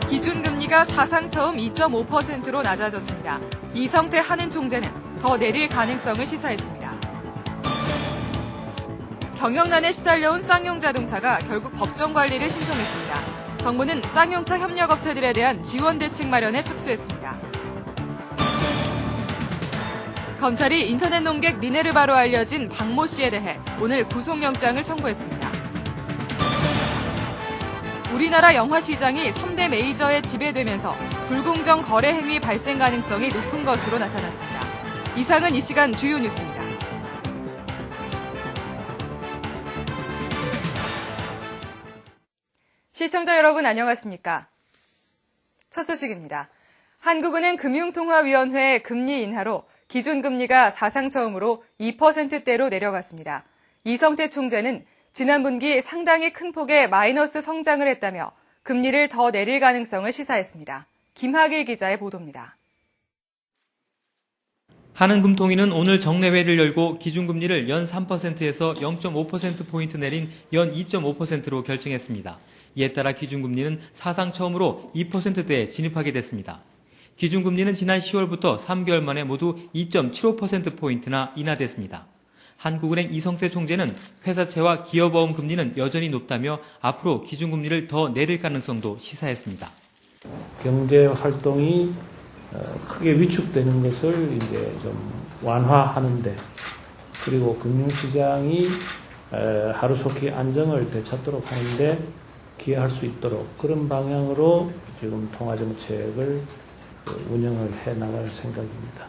기준금리가 사상 처음 2.5%로 낮아졌습니다. 이성태 한은총재는 더 내릴 가능성을 시사했습니다. 경영난에 시달려온 쌍용자동차가 결국 법정 관리를 신청했습니다. 정부는 쌍용차 협력업체들에 대한 지원 대책 마련에 착수했습니다. 검찰이 인터넷 농객 미네르바로 알려진 박모 씨에 대해 오늘 구속영장을 청구했습니다. 우리나라 영화 시장이 3대 메이저에 지배되면서 불공정 거래 행위 발생 가능성이 높은 것으로 나타났습니다. 이상은 이 시간 주요 뉴스입니다. 시청자 여러분 안녕하십니까? 첫 소식입니다. 한국은행 금융통화위원회 금리 인하로 기준금리가 사상 처음으로 2%대로 내려갔습니다. 이성태 총재는 지난 분기 상당히 큰 폭의 마이너스 성장을 했다며 금리를 더 내릴 가능성을 시사했습니다. 김학일 기자의 보도입니다. 한은금통위는 오늘 정례회를 열고 기준금리를 연 3%에서 0.5%포인트 내린 연 2.5%로 결정했습니다. 이에 따라 기준금리는 사상 처음으로 2%대에 진입하게 됐습니다. 기준금리는 지난 10월부터 3개월 만에 모두 2.75%포인트나 인하됐습니다. 한국은행 이성태 총재는 회사채와 기업어음 금리는 여전히 높다며 앞으로 기준금리를 더 내릴 가능성도 시사했습니다. 경제 활동이 크게 위축되는 것을 이제 좀 완화하는데, 그리고 금융시장이 하루속히 안정을 되찾도록 하는데 기여할 수 있도록 그런 방향으로 지금 통화정책을 운영을 해 나갈 생각입니다.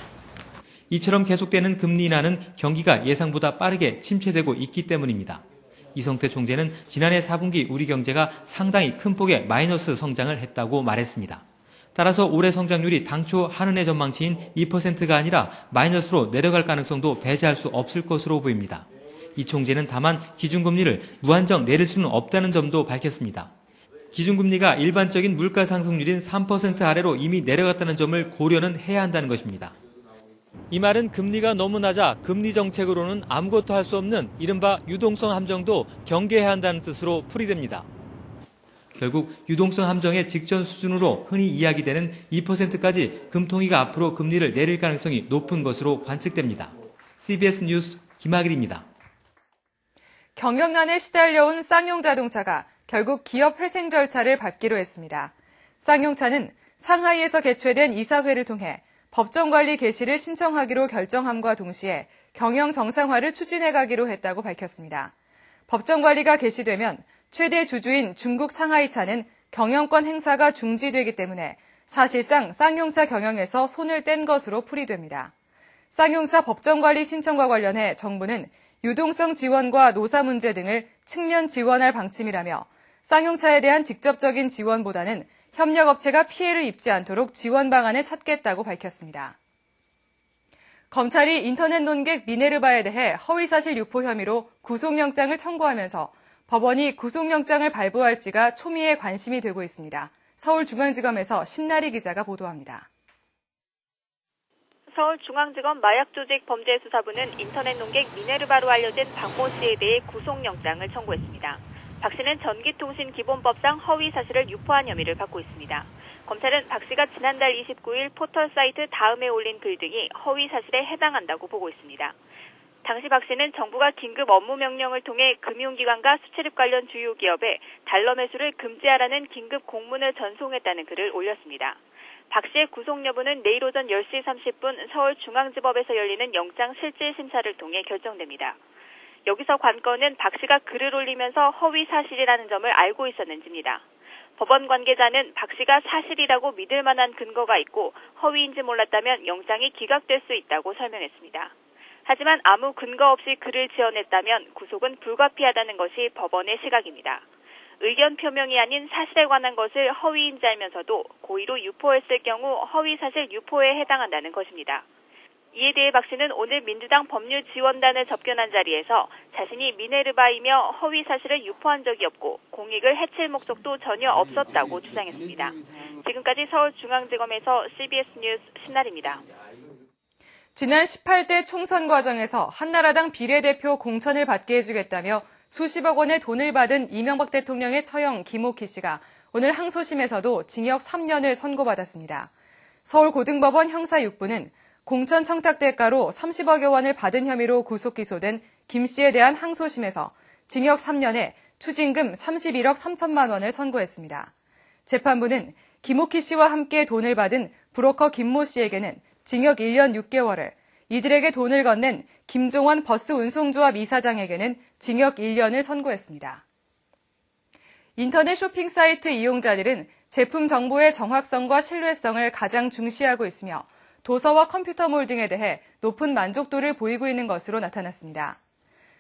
이처럼 계속되는 금리 인하는 경기가 예상보다 빠르게 침체되고 있기 때문입니다. 이성태 총재는 지난해 4분기 우리 경제가 상당히 큰 폭의 마이너스 성장을 했다고 말했습니다. 따라서 올해 성장률이 당초 한은의 전망치인 2%가 아니라 마이너스로 내려갈 가능성도 배제할 수 없을 것으로 보입니다. 이 총재는 다만 기준금리를 무한정 내릴 수는 없다는 점도 밝혔습니다. 기준금리가 일반적인 물가 상승률인 3% 아래로 이미 내려갔다는 점을 고려는 해야 한다는 것입니다. 이 말은 금리가 너무 낮아 금리 정책으로는 아무것도 할 수 없는 이른바 유동성 함정도 경계해야 한다는 뜻으로 풀이됩니다. 결국 유동성 함정의 직전 수준으로 흔히 이야기되는 2%까지 금통위가 앞으로 금리를 내릴 가능성이 높은 것으로 관측됩니다. CBS 뉴스 김학일입니다. 경영난에 시달려온 쌍용자동차가 결국 기업 회생 절차를 밟기로 했습니다. 쌍용차는 상하이에서 개최된 이사회를 통해 법정관리 개시를 신청하기로 결정함과 동시에 경영 정상화를 추진해가기로 했다고 밝혔습니다. 법정관리가 개시되면 최대 주주인 중국 상하이차는 경영권 행사가 중지되기 때문에 사실상 쌍용차 경영에서 손을 뗀 것으로 풀이됩니다. 쌍용차 법정관리 신청과 관련해 정부는 유동성 지원과 노사 문제 등을 측면 지원할 방침이라며 쌍용차에 대한 직접적인 지원보다는 협력업체가 피해를 입지 않도록 지원 방안을 찾겠다고 밝혔습니다. 검찰이 인터넷 논객 미네르바에 대해 허위사실 유포 혐의로 구속영장을 청구하면서 법원이 구속영장을 발부할지가 초미의 관심이 되고 있습니다. 서울중앙지검에서 심나리 기자가 보도합니다. 서울중앙지검 마약조직범죄수사부는 인터넷 논객 미네르바로 알려진 박모 씨에 대해 구속영장을 청구했습니다. 박 씨는 전기통신기본법상 허위사실을 유포한 혐의를 받고 있습니다. 검찰은 박 씨가 지난달 29일 포털사이트 다음에 올린 글 등이 허위사실에 해당한다고 보고 있습니다. 당시 박 씨는 정부가 긴급 업무명령을 통해 금융기관과 수출입 관련 주요 기업에 달러 매수를 금지하라는 긴급 공문을 전송했다는 글을 올렸습니다. 박 씨의 구속 여부는 내일 오전 10시 30분 서울중앙지법에서 열리는 영장 실질심사를 통해 결정됩니다. 여기서 관건은 박 씨가 글을 올리면서 허위 사실이라는 점을 알고 있었는지입니다. 법원 관계자는 박 씨가 사실이라고 믿을 만한 근거가 있고 허위인지 몰랐다면 영장이 기각될 수 있다고 설명했습니다. 하지만 아무 근거 없이 글을 지어냈다면 구속은 불가피하다는 것이 법원의 시각입니다. 의견 표명이 아닌 사실에 관한 것을 허위인지 알면서도 고의로 유포했을 경우 허위사실 유포에 해당한다는 것입니다. 이에 대해 박 씨는 오늘 민주당 법률지원단을 접견한 자리에서 자신이 미네르바이며 허위사실을 유포한 적이 없고 공익을 해칠 목적도 전혀 없었다고 주장했습니다. 지금까지 서울중앙지검에서 CBS 뉴스 신나리입니다. 지난 18대 총선 과정에서 한나라당 비례대표 공천을 받게 해주겠다며 수십억 원의 돈을 받은 이명박 대통령의 처형 김옥희 씨가 오늘 항소심에서도 징역 3년을 선고받았습니다. 서울고등법원 형사 6부는 공천 청탁 대가로 30억여 원을 받은 혐의로 구속 기소된 김 씨에 대한 항소심에서 징역 3년에 추징금 31억 3천만 원을 선고했습니다. 재판부는 김옥희 씨와 함께 돈을 받은 브로커 김모 씨에게는 징역 1년 6개월을, 이들에게 돈을 건넨 김종원 버스 운송조합 이사장에게는 징역 1년을 선고했습니다. 인터넷 쇼핑 사이트 이용자들은 제품 정보의 정확성과 신뢰성을 가장 중시하고 있으며 도서와 컴퓨터몰 등에 대해 높은 만족도를 보이고 있는 것으로 나타났습니다.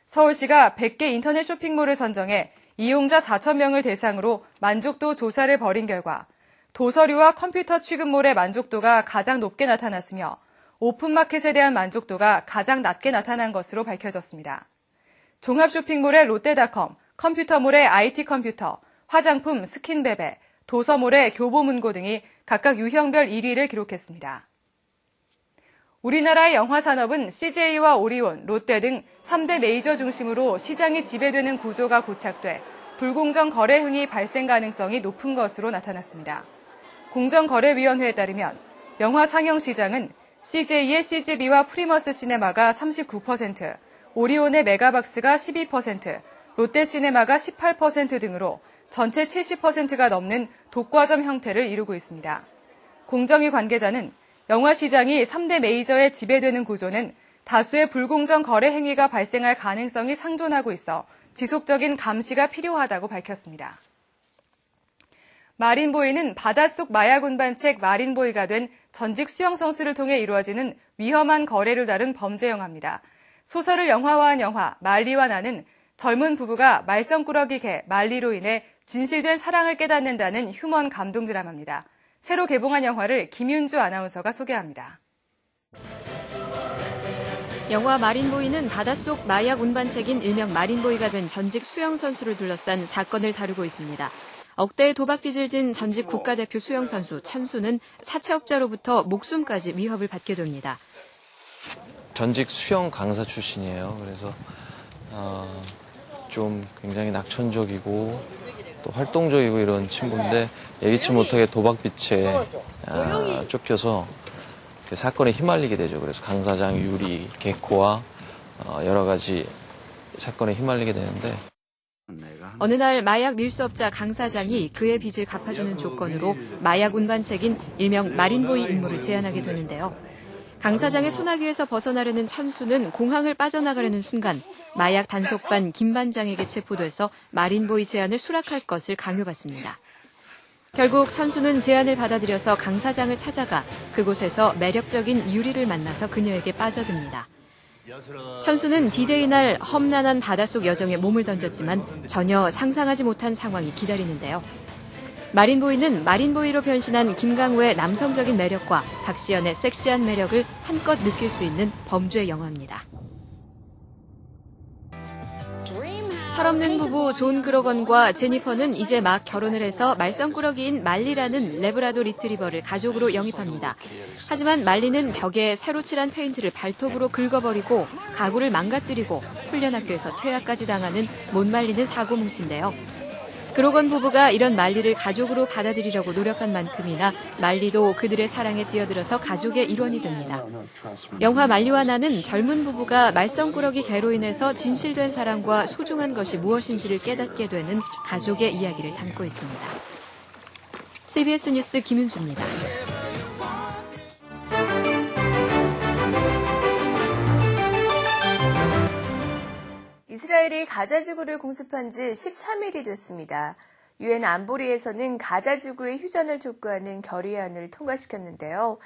서울시가 100개 인터넷 쇼핑몰을 선정해 이용자 4,000명을 대상으로 만족도 조사를 벌인 결과 도서류와 컴퓨터 취급몰의 만족도가 가장 높게 나타났으며 오픈마켓에 대한 만족도가 가장 낮게 나타난 것으로 밝혀졌습니다. 종합쇼핑몰의 롯데닷컴, 컴퓨터몰의 IT컴퓨터, 화장품 스킨베베, 도서몰의 교보문고 등이 각각 유형별 1위를 기록했습니다. 우리나라의 영화산업은 CJ와 오리온, 롯데 등 3대 메이저 중심으로 시장이 지배되는 구조가 고착돼 불공정 거래 행위 발생 가능성이 높은 것으로 나타났습니다. 공정거래위원회에 따르면 영화 상영 시장은 CJ의 CGV와 프리머스 시네마가 39%, 오리온의 메가박스가 12%, 롯데시네마가 18% 등으로 전체 70%가 넘는 독과점 형태를 이루고 있습니다. 공정위 관계자는 영화 시장이 3대 메이저에 지배되는 구조는 다수의 불공정 거래 행위가 발생할 가능성이 상존하고 있어 지속적인 감시가 필요하다고 밝혔습니다. 마린보이는 바닷속 마약 운반책 마린보이가 된 전직 수영 선수를 통해 이루어지는 위험한 거래를 다룬 범죄 영화입니다. 소설을 영화화한 영화 말리와 나는 젊은 부부가 말썽꾸러기 개 말리로 인해 진실된 사랑을 깨닫는다는 휴먼 감동 드라마입니다. 새로 개봉한 영화를 김윤주 아나운서가 소개합니다. 영화 마린보이는 바닷속 마약 운반책인 일명 마린보이가 된 전직 수영 선수를 둘러싼 사건을 다루고 있습니다. 억대의 도박빚을 진 전직 국가대표 수영 선수 천수는 사채업자로부터 목숨까지 위협을 받게 됩니다. 전직 수영 강사 출신이에요. 그래서 좀 굉장히 낙천적이고 또 활동적이고 이런 친구인데 예기치 못하게 도박빚에 쫓겨서 사건에 휘말리게 되죠. 그래서 강 사장, 유리, 개코와 여러 가지 사건에 휘말리게 되는데 어느 날 마약 밀수업자 강 사장이 그의 빚을 갚아주는 조건으로 마약 운반책인 일명 마린보이 임무를 제안하게 되는데요. 강 사장의 소나기에서 벗어나려는 천수는 공항을 빠져나가려는 순간 마약 단속반 김 반장에게 체포돼서 마린보이 제안을 수락할 것을 강요받습니다. 결국 천수는 제안을 받아들여서 강 사장을 찾아가 그곳에서 매력적인 유리를 만나서 그녀에게 빠져듭니다. 천수는 D-Day 날 험난한 바닷속 여정에 몸을 던졌지만 전혀 상상하지 못한 상황이 기다리는데요. 마린보이는 마린보이로 변신한 김강우의 남성적인 매력과 박시연의 섹시한 매력을 한껏 느낄 수 있는 범죄 영화입니다. 철없는 부부 존 그로건과 제니퍼는 이제 막 결혼을 해서 말썽꾸러기인 말리라는 레브라도 리트리버를 가족으로 영입합니다. 하지만 말리는 벽에 새로 칠한 페인트를 발톱으로 긁어버리고 가구를 망가뜨리고 훈련학교에서 퇴학까지 당하는 못 말리는 사고뭉치인데요. 그로건 부부가 이런 말리를 가족으로 받아들이려고 노력한 만큼이나 말리도 그들의 사랑에 뛰어들어서 가족의 일원이 됩니다. 영화 말리와 나는 젊은 부부가 말썽꾸러기 개로 인해서 진실된 사랑과 소중한 것이 무엇인지를 깨닫게 되는 가족의 이야기를 담고 있습니다. CBS 뉴스 김윤주입니다. 이스라엘이 가자 지구를 공습한 지 13일이 됐습니다. 유엔 안보리에서는 가자 지구의 휴전을 촉구하는 결의안을 통과시켰는데요.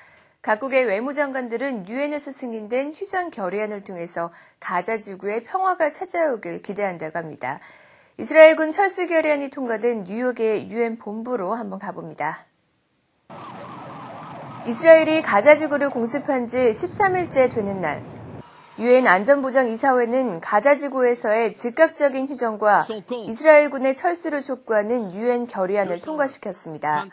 각국의 외무장관들은 유엔에서 승인된 휴전 결의안을 통해서 가자 지구의 평화가 찾아오길 기대한다고 합니다. 이스라엘군 철수 결의안이 통과된 뉴욕의 유엔 본부로 한번 가봅니다. 이스라엘이 가자 지구를 공습한 지 13일째 되는 날, 유엔 안전보장이사회는 가자 지구에서의 즉각적인 휴전과 이스라엘군의 철수를 촉구하는 유엔 결의안을 통과시켰습니다.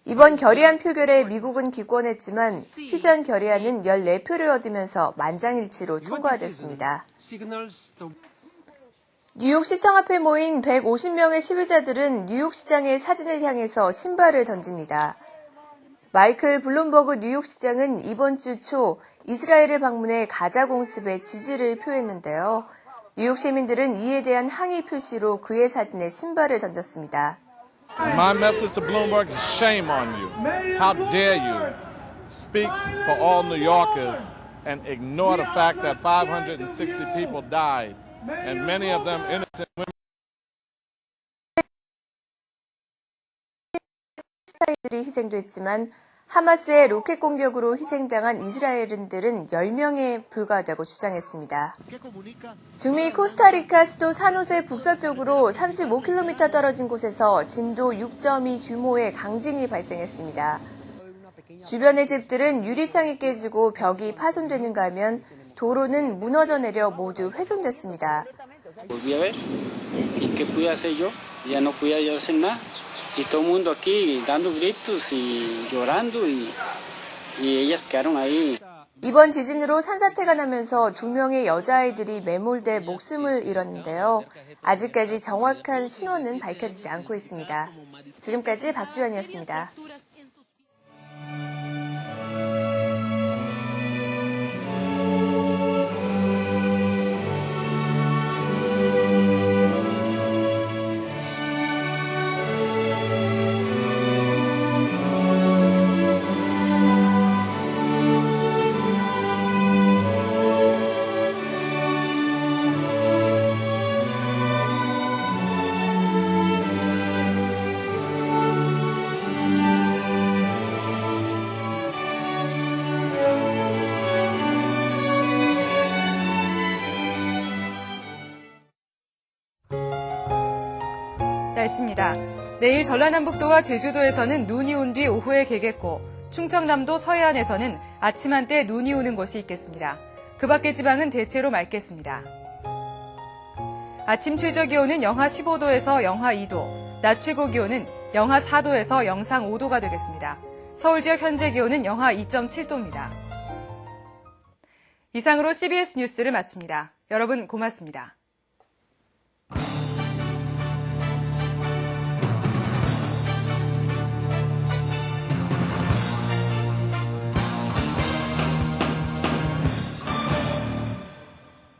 이번 결의안 표결에 미국은 기권했지만 휴전 결의안은 14표를 얻으면서 만장일치로 통과됐습니다. 뉴욕시청 앞에 모인 150명의 시위자들은 뉴욕시장의 사진을 향해서 신발을 던집니다. 마이클 블룸버그 뉴욕시장은 이번 주 초 이스라엘을 방문해 가자 공습에 지지를 표했는데요. 뉴욕 시민들은 이에 대한 항의 표시로 그의 사진에 신발을 던졌습니다. My message to Bloomberg is shame on you. How dare you speak for all New Yorkers and ignore the fact that 560 people died and many of them innocent women. 팔레스타인들이 희생됐지만 하마스의 로켓 공격으로 희생당한 이스라엘인들은 10명에 불과하다고 주장했습니다. 중미 코스타리카 수도 산호세 북서쪽으로 35km 떨어진 곳에서 진도 6.2 규모의 강진이 발생했습니다. 주변의 집들은 유리창이 깨지고 벽이 파손되는가 하면 도로는 무너져 내려 모두 훼손됐습니다. Y todo el mundo aquí dando gritos y llorando y ellas quedaron ahí. 이번 지진으로 산사태가 나면서 2명의 여자아이들이 매몰돼 목숨을 잃었는데요. 아직까지 정확한 신원은 밝혀지지 않고 있습니다. 지금까지 박주연이었습니다. 날씨입니다. 내일 전라남북도와 제주도에서는 눈이 온 뒤 오후에 개겠고 충청남도 서해안에서는 아침 한때 눈이 오는 곳이 있겠습니다. 그 밖의 지방은 대체로 맑겠습니다. 아침 최저 기온은 영하 15도에서 영하 2도, 낮 최고 기온은 영하 4도에서 영상 5도가 되겠습니다. 서울 지역 현재 기온은 영하 2.7도입니다. 이상으로 CBS 뉴스를 마칩니다. 여러분 고맙습니다.